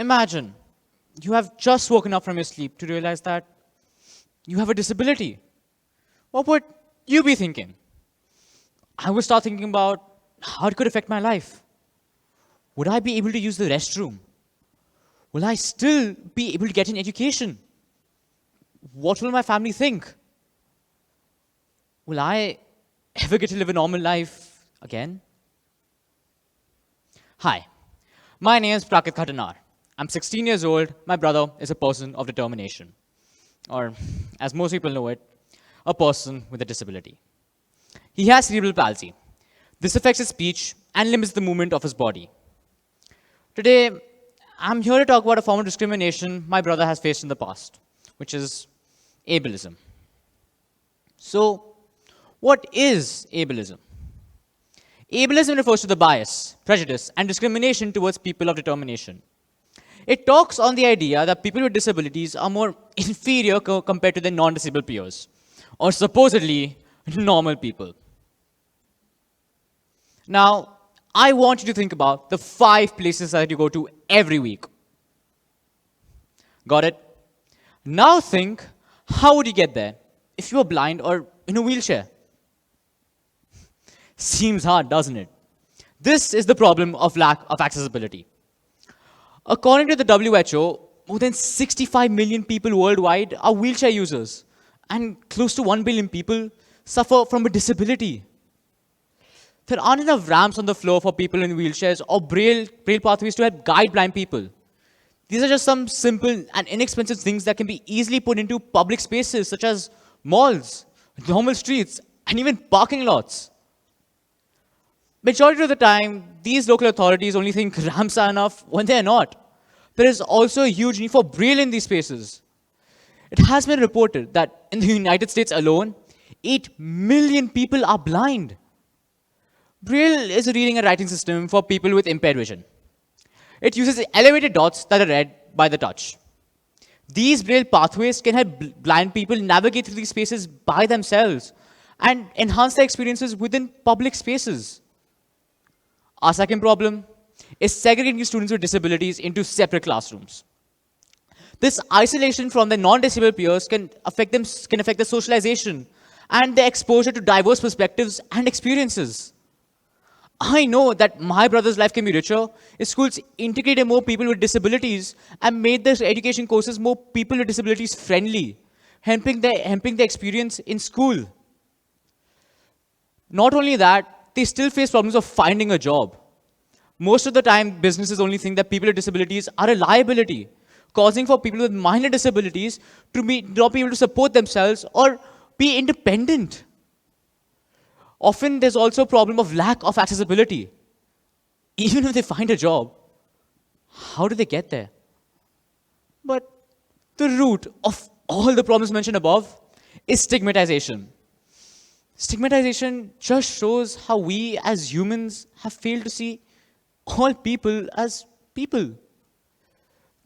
imagine you have just woken up from your sleep to realize that you have a disability. What would you be thinking? I would start thinking about how it could affect my life. Would I be able to use the restroom? Will I still be able to get an education? What will my family think? Will I ever get to live a normal life again? Hi, my name is Praket Khatanhar. I'm 16 years old. My brother is a person of determination. Or, as most people know it, a person with a disability. He has cerebral palsy. This affects his speech and limits the movement of his body. Today, I'm here to talk about a form of discrimination my brother has faced in the past, which is ableism. So, what is ableism? Ableism refers to the bias, prejudice, and discrimination towards people of determination. It talks on the idea that people with disabilities are more inferior compared to their non-disabled peers, or supposedly normal people. Now, I want you to think about the 5 places that you go to every week. Got it? Now think, how would you get there if you were blind or in a wheelchair? Seems hard, doesn't it? This is the problem of lack of accessibility. According to the WHO, more than 65 million people worldwide are wheelchair users, and close to 1 billion people suffer from a disability. There aren't enough ramps on the floor for people in wheelchairs or braille pathways to help guide blind people. These are just some simple and inexpensive things that can be easily put into public spaces such as malls, normal streets, and even parking lots. Majority of the time, these local authorities only think ramps are enough when they're not. There is also a huge need for braille in these spaces. It has been reported that in the United States alone, 8 million people are blind. Braille is a reading and writing system for people with impaired vision. It uses elevated dots that are read by the touch. These braille pathways can help blind people navigate through these spaces by themselves and enhance their experiences within public spaces. Our second problem is segregating students with disabilities into separate classrooms. This isolation from their non-disabled peers can affect their socialization and their exposure to diverse perspectives and experiences. I know that my brother's life can be richer if schools integrated more people with disabilities and made their education courses more people with disabilities friendly, helping their experience in school. Not only that, they still face problems of finding a job. Most of the time, businesses only think that people with disabilities are a liability, causing for people with minor disabilities to not be able to support themselves or be independent. Often, there's also a problem of lack of accessibility. Even if they find a job, how do they get there? But the root of all the problems mentioned above is stigmatization. Stigmatization just shows how we as humans have failed to see all people as people.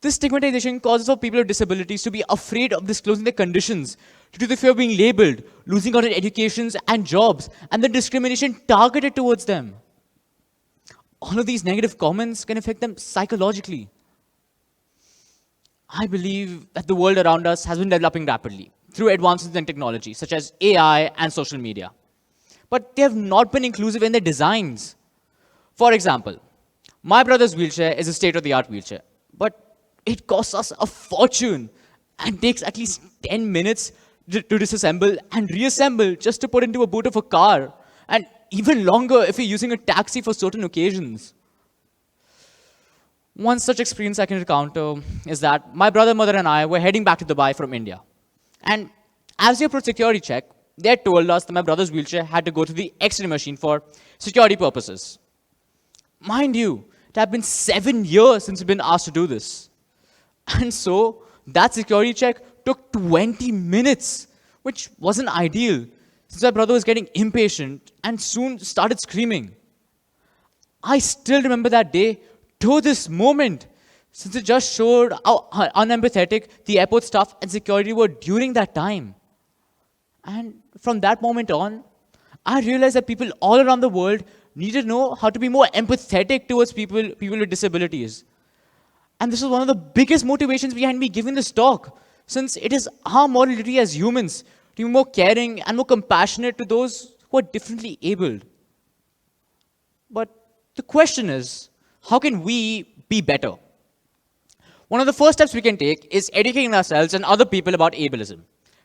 This stigmatization causes for people with disabilities to be afraid of disclosing their conditions due to the fear of being labeled, losing out on educations and jobs, and the discrimination targeted towards them. All of these negative comments can affect them psychologically. I believe that the world around us has been developing rapidly through advances in technology, such as AI and social media. But they have not been inclusive in their designs. For example, my brother's wheelchair is a state-of-the-art wheelchair, but it costs us a fortune and takes at least 10 minutes to disassemble and reassemble just to put into a boot of a car, and even longer if you're using a taxi for certain occasions. One such experience I can encounter is that my brother, mother, and I were heading back to Dubai from India. And as we approached security check, they had told us that my brother's wheelchair had to go to the X-ray machine for security purposes. Mind you, it had been 7 years since we've been asked to do this. And so, that security check took 20 minutes, which wasn't ideal, since my brother was getting impatient and soon started screaming. I still remember that day to this moment, since it just showed how unempathetic the airport staff and security were during that time. And from that moment on, I realized that people all around the world need to know how to be more empathetic towards people with disabilities. And this is one of the biggest motivations behind me giving this talk, since it is our moral duty as humans to be more caring and more compassionate to those who are differently abled. But the question is, how can we be better? One of the first steps we can take is educating ourselves and other people about ableism.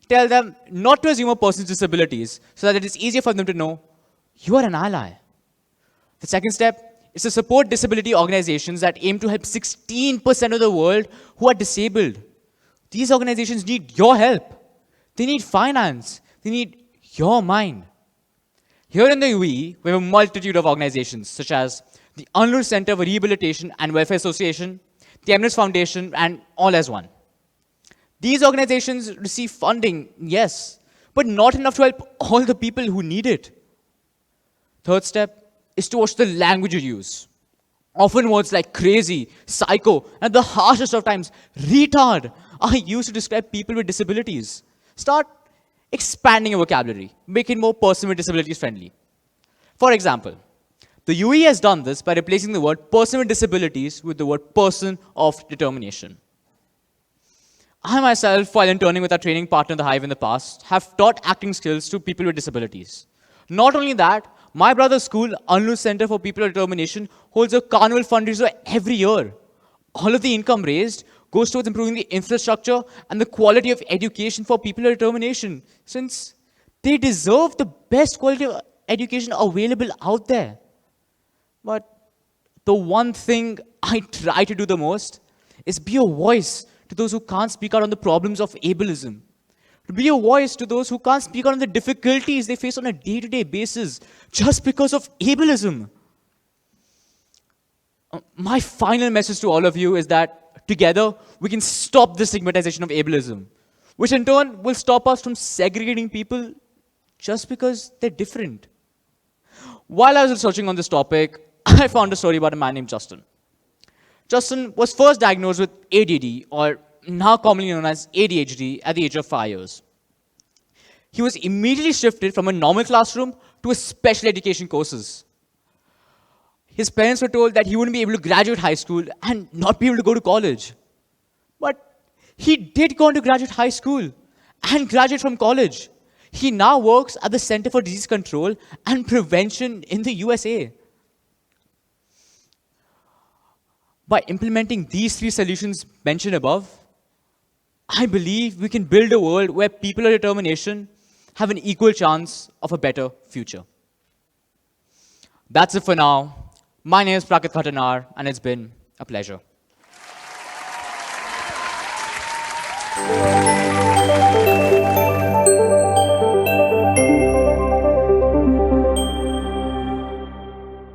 Tell them not to assume a person's disabilities so that it is easier for them to know you are an ally. The second step is to support disability organizations that aim to help 16% of the world who are disabled. These organizations need your help. They need finance. They need your mind. Here in the UAE, we have a multitude of organizations such as the Anur Center for Rehabilitation and Welfare Association, the Emirates Foundation, and All as One. These organizations receive funding, yes, but not enough to help all the people who need it. Third step is to watch the language you use. Often words like crazy, psycho, and the harshest of times, retard, are used to describe people with disabilities. Start expanding your vocabulary, make it more person with disabilities friendly. For example, the UAE has done this by replacing the word person with disabilities with the word person of determination. I myself, while interning with our training partner in the Hive in the past, have taught acting skills to people with disabilities. Not only that, my brother's school, Anlu Center for People with Determination, holds a carnival fundraiser every year. All of the income raised goes towards improving the infrastructure and the quality of education for people with determination, since they deserve the best quality of education available out there. But the one thing I try to do the most is be a voice to those who can't speak out on the problems of ableism. To be a voice to those who can't speak out on the difficulties they face on a day-to-day basis just because of ableism. My final message to all of you is that together we can stop the stigmatization of ableism, which in turn will stop us from segregating people just because they're different. While I was researching on this topic, I found a story about a man named Justin. Justin was first diagnosed with ADD, or now commonly known as ADHD, at the age of 5 years. He was immediately shifted from a normal classroom to a special education courses. His parents were told that he wouldn't be able to graduate high school and not be able to go to college. But he did go on to graduate high school and graduate from college. He now works at the Center for Disease Control and Prevention in the USA. By implementing these 3 solutions mentioned above, I believe we can build a world where people of determination have an equal chance of a better future. That's it for now. My name is Praket Khatanhar, and it's been a pleasure.